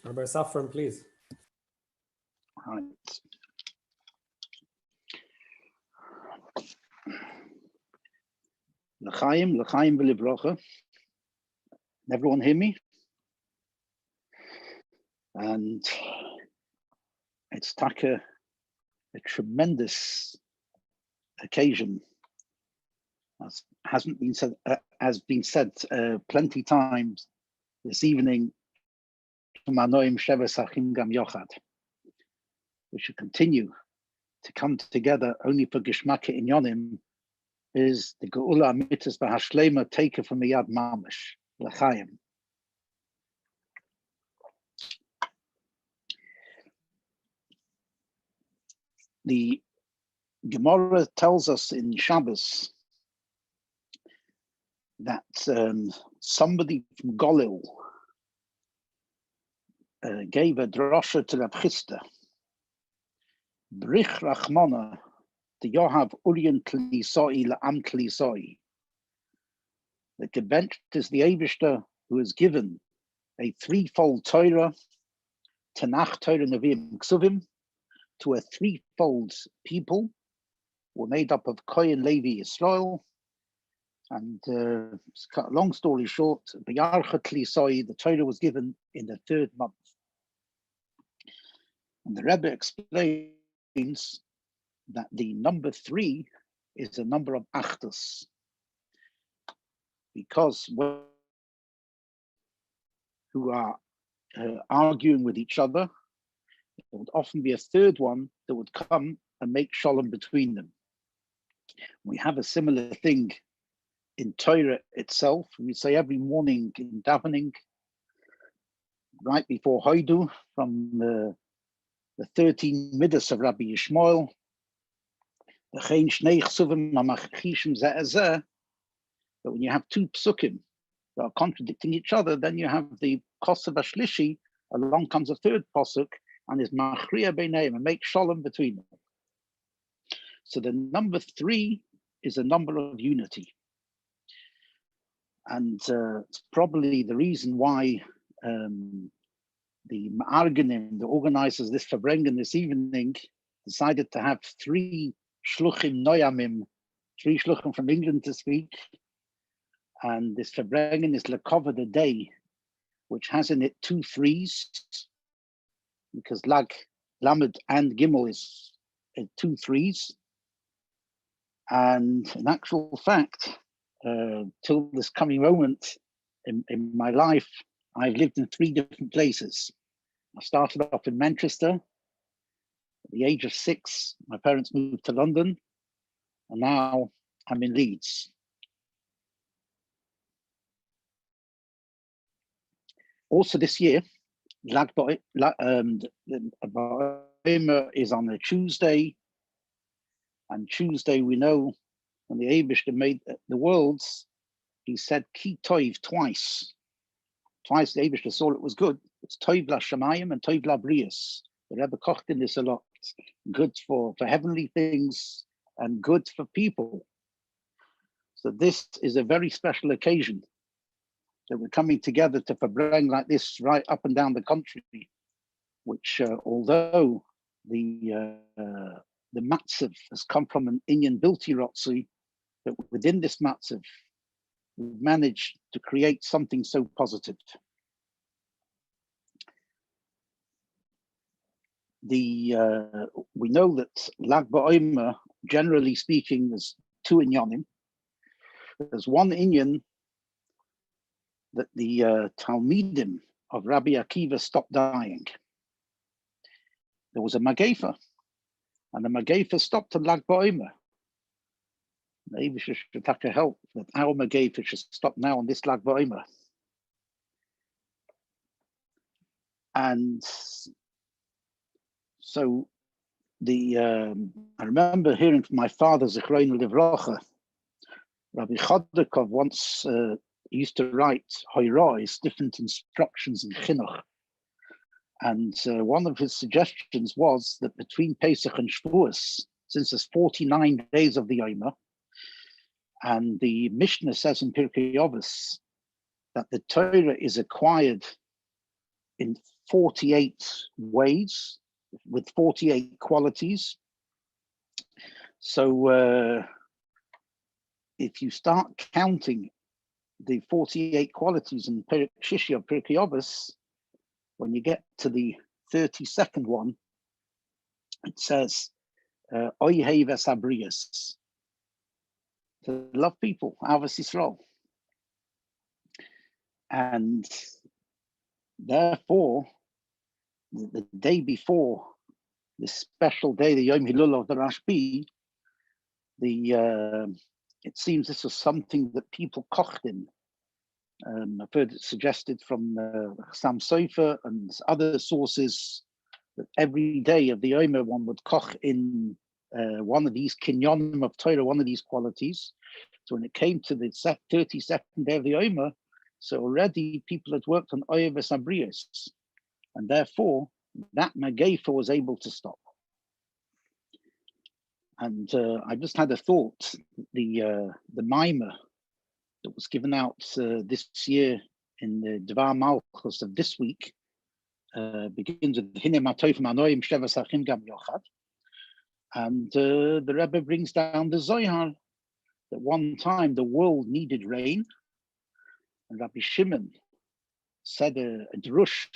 Rabbi Sufrin, please. Right. L'chaim v'livrocha. Everyone hear me? And it's a tremendous occasion, as has been said plenty times this evening. We should continue to come together only for Geshmaka Inyonim, is the Geula Mitzvah Bahashlema taken from the Yad Mamash, L'chaim. The Gemara tells us in Shabbos that somebody from Golil gave a drasha to Rab Chisda. Brich Rachmana to Yohav Urien Klisoi La'am Klisoi. The Gebent is the Eivishter who is given a threefold Torah, Tanakh, Torah, Nevi'im, Ksuvim, to a threefold people, were made up of Kohen, Levi, Israel. And long story short, B'yarcha Klisoi, the Torah was given in the 3rd month. And the Rebbe explains that the number 3 is a number of Achdus, because who are arguing with each other, there would often be a 3rd one that would come and make shalom between them. We have a similar thing in Torah itself. We say every morning in davening, right before Hoidu, from the 13 Midas of Rabbi Yishmael, that when you have 2 psukim that are contradicting each other, then you have the Kosav Ashlishi, along comes a 3rd pasuk, and is Machriya Beineim, and make shalom between them. So the number 3 is a number of unity. And it's probably the reason why the Ma'arganim, the organizers this Farbrengen this evening, decided to have 3 Shluchim Noyamim, 3 Shluchim from England to speak. And this Farbrengen is Lekova the day, which has in it 2 3s, because Lag, Lamed and Gimel is 2 3s. And in actual fact, till this coming moment in my life, I've lived in 3 different places. I started off in Manchester. At the age of 6, my parents moved to London, and now I'm in Leeds. Also this year, Baomer is on a Tuesday, and Tuesday we know when the Eibishter made the worlds, he said Ki Toiv twice. Twice the Eibishter saw it was good. It's Toiv la Shamayim and Toiv la Brius. The Rebbe kocht in this a lot. Good for heavenly things and good for people. So this is a very special occasion that we're coming together to Farbrengen like this right up and down the country, which although the matzav has come from an Inyan Bilti Rotzi, that within this matzav, we've managed to create something so positive. We know that Lag Baomer, generally speaking, there's 2 inyanim. There's one inyan that the Talmidim of Rabbi Akiva stopped dying. There was a Magefa, and the Magefa stopped at Lag Baomer. Maybe we should take a help that our Magefa should stop now on this Lag Baomer. And so I remember hearing from my father, Zichroinu Livrocha, Rabbi Chodakov once used to write Hoirois, different instructions in Chinuch. And one of his suggestions was that between Pesach and Shavuos, since there's 49 days of the Yoma, and the Mishnah says in Pirkei Avos that the Torah is acquired in 48 ways with 48 qualities. So if you start counting the 48 qualities in Perek Shishi of Pirkei Avos, when you get to the 32nd one, it says, Oyehev es habriyos, to love people, Avos Yisrael. And therefore, the day before this special day, the Yom Hilul of the Rashbi, it seems this was something that people kocht in. I've heard it suggested from Sam Sofer and other sources that every day of the Omer one would koch in one of these kinyonim of Torah, one of these qualities. So when it came to the 32nd day of the Omer, so already people had worked on Oyev es habriyos, and therefore that Magefa was able to stop. And I just had a thought, the mimer that was given out this year in the Dvar Malchus of this week begins with Hine Matofim Anoim Shevas Achim Gam Yochad. And the Rebbe brings down the Zohar that one time the world needed rain, and Rabbi Shimon said a drush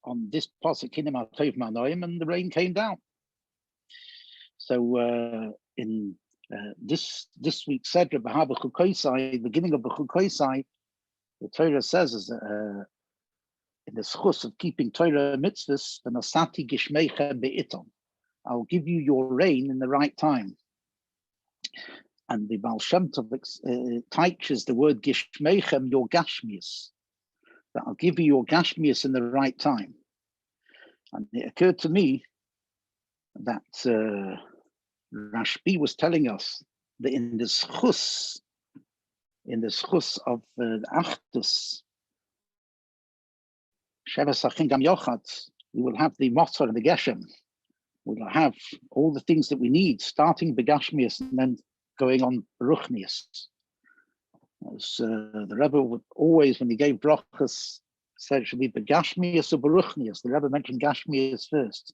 on this pasuk Hine Matofim Anoim, and the rain came down. So in this week's Sedra B'Haba Chukoisai, beginning of the Chukoisai, the Torah says is in the schus of keeping Torah mitzvahs, the Nasati Gishmeicha Be'iton, I'll give you your rain in the right time. And the Baal Shem Tov teaches the word Gishmeichem, your Gashmias, that I'll give you your Gashmias in the right time. And it occurred to me that Rashbi was telling us that in the schus of the Achdus Farbrengen Gam Yochad, we will have the Motzar and the Geshem. We will have all the things that we need, starting Begashmias and then going on Ruchnias. As the Rebbe would always, when he gave brachas, said it should be Begashmias or Beruchnias. The Rebbe mentioned Gashmias first.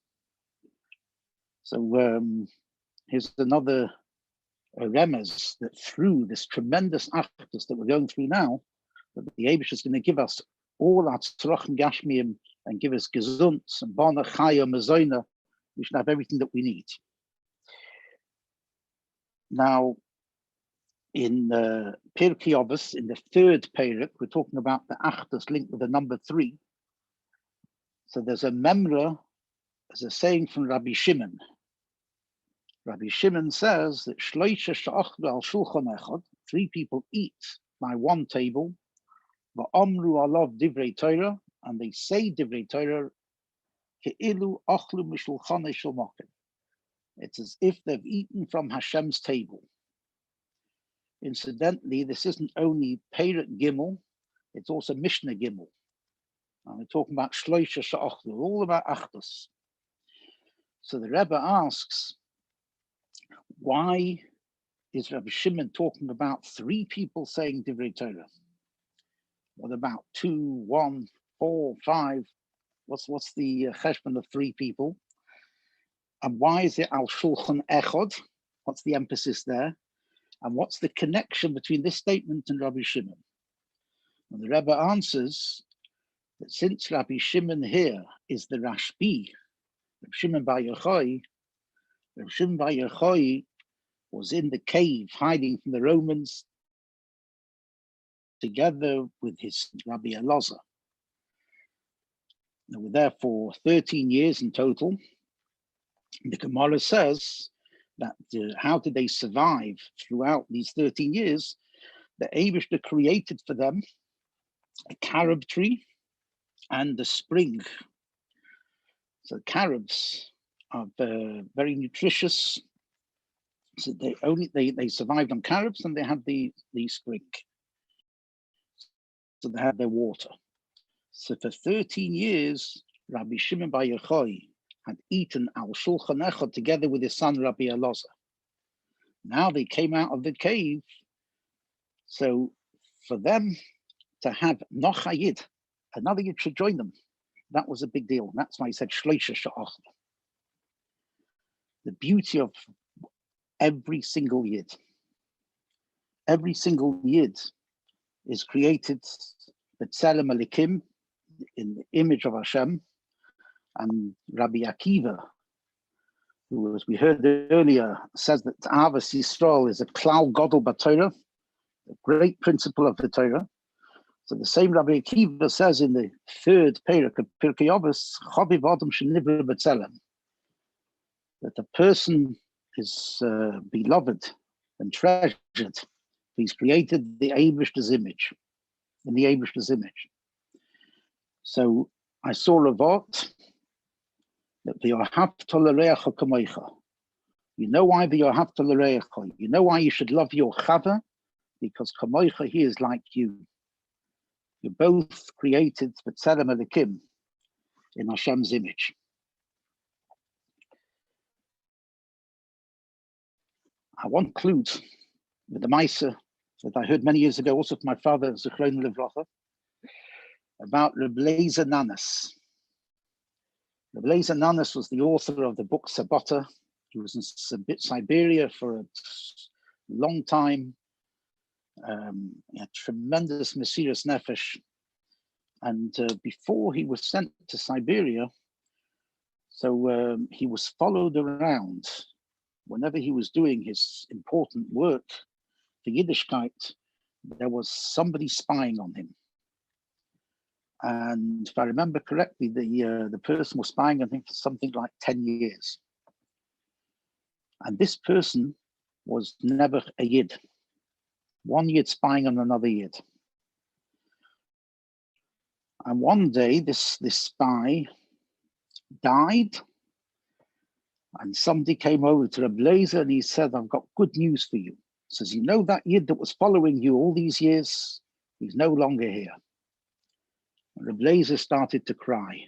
So here's another remez that through this tremendous achdus that we're going through now, that the Eibush is going to give us all our tzroch and gashmiim and give us gesundts and bana chaya mazoina. We should have everything that we need. Now, in Pirkei Avos, in the third perek, we're talking about the achdus linked with the number 3. So there's a memra, as a saying from Rabbi Shimon. Rabbi Shimon says that shloisha she'achlu al shulchan echad, 3 people eat by one table, va'amru alav divrei Torah, and they say divrei Torah, ke'ilu achlu mishulchanei shel mokem. It's as if they've eaten from Hashem's table. Incidentally, this isn't only Perek Gimel, it's also Mishnah Gimel. And we're talking about shloisha she'achlu, all about achdus. So the Rebbe asks, why is Rabbi Shimon talking about 3 people saying Divrei Torah? What about 2, 1, 4, 5? What's the cheshbon of 3 people? And why is it al shulchan echad? What's the emphasis there? And what's the connection between this statement and Rabbi Shimon? And the Rebbe answers that since Rabbi Shimon here is the Rashbi, Rabbi Shimon Bar Yochai was in the cave hiding from the Romans together with his Rabbi Elazar. They were there for 13 years in total. The Gemara says that how did they survive throughout these 13 years? The Eibishter created for them a carob tree and a spring. So carobs are very nutritious. So they survived on carobs, and they had the spring. So they had their water. So for 13 years, Rabbi Shimon Bar Yochai had eaten al shulchan echad together with his son Rabbi Elazar. Now they came out of the cave. So for them to have noch hayid, another yid should join them. That was a big deal. That's why he said Shloisha Sha'ach. The beauty of every single Yid. Every single Yid is created B'Tselem Elikim, in the image of Hashem. And Rabbi Akiva, who, as we heard earlier, says that Avos Yisrael is a Klal Godel B'Torah, a great principle of the Torah. So the same Rabbi Akiva says in the third Perek of Pirkei Avos, Chaviv Adam Shenivra B'Tselem, that the person is beloved and treasured. He's created the Eibishter's image, in the Eibishter's image. So I saw a vote that v'yohavta l'reacha kamoicha. You know why v'yohavta l'reacha? You know why you should love your chava? Because kamoicha, he is like you. You're both created b'tzelem elikim, in Hashem's image. I want to conclude with the Maisa that I heard many years ago, also from my father, Zichron Livracha, about Rabbi Nanas. Rabbi Nanas was the author of the book Sabota. He was in Siberia for a long time. He had tremendous Mesiras Nefesh. And before he was sent to Siberia, so he was followed around whenever he was doing his important work for Yiddishkeit. There was somebody spying on him. And if I remember correctly, the person was spying on him for something like 10 years. And this person was never a Yid. One Yid spying on another Yid. And one day, this spy died, and somebody came over to Rabbi Lezer and he said, I've got good news for you. He says, you know that Yid that was following you all these years? He's no longer here. Rabbi Lezer started to cry.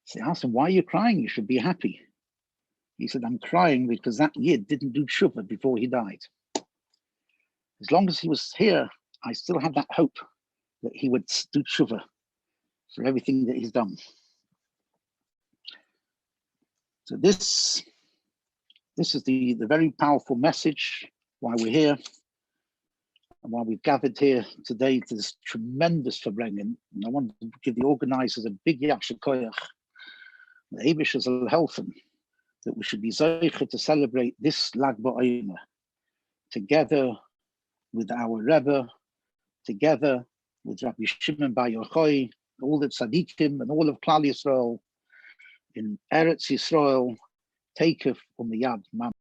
So I asked him, why are you crying? You should be happy. He said, I'm crying because that Yid didn't do tshuva before he died. As long as he was here, I still had that hope that he would do tshuva for everything that he's done. So this is the very powerful message why we're here and why we've gathered here today to this tremendous Farbrengen. And I want to give the organizers a big yasher koyach. The Eibishter will help them, that we should be zeicher to celebrate this Lag Baomer together with our Rebbe, together with Rabbi Shimon Bar Yochai, all the tzaddikim and all of Klal Yisrael in Eretz Yisrael, takef umiyad mam.